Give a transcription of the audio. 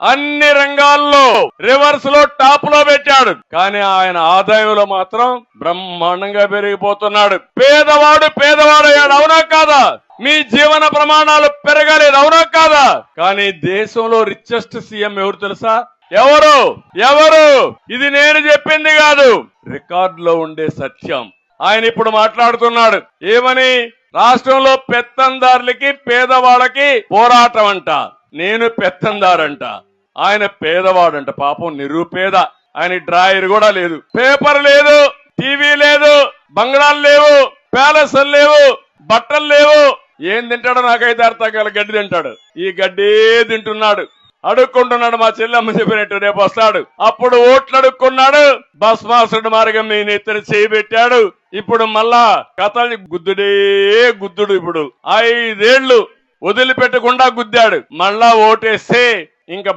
అన్ని రంగాల్లో రివర్స్ లో టాప్ లో పెట్టాడు. కానీ ఆయన ఆదాయంలో మాత్రం బ్రహ్మాండంగా పెరిగిపోతున్నాడు. పేదవాడు పేదవాడయ్యాడు. అవునా కాదా? మీ జీవన ప్రమాణాలు పెరగలేదు. అవునా కాదా? కానీ దేశంలో రిచెస్ట్ సీఎం ఎవరు తెలుసా? ఎవరు? ఇది నేను చెప్పింది కాదు, రికార్డులో ఉండే సత్యం. ఆయన ఇప్పుడు మాట్లాడుతున్నాడు. ఏమని? రాష్ట్రంలో పెత్తందారులకి పేదవాళ్ళకి పోరాటం అంట. నేను పెత్తందారంట, ఆయన పేదవాడంట. పాపం నిరుపేద. ఆయన డ్రాయర్ కూడా లేదు, పేపర్ లేదు, టీవీ లేదు, బంగ్లాలు లేవు, ప్యాలెస్లు లేవు, బట్టలు లేవు. ఏం తింటాడో నాకైతే అర్థం కాల. గడ్డి తింటాడు. ఈ గడ్డే తింటున్నాడు. అడుక్కుంటున్నాడు. మా చెల్లెమ్మ చెప్పినట్టు రేపు వస్తాడు. అప్పుడు ఓట్లు అడుక్కున్నాడు. భస్మాసుడు మార్గం మీ నెత్తిన చేయబెట్టాడు. ఇప్పుడు మళ్ళా కథల్ని గుద్దుడు. ఇప్పుడు 5 ఏళ్లు వదిలిపెట్టకుండా గుద్దాడు. మళ్ళా ఓటేస్తే ఇంకా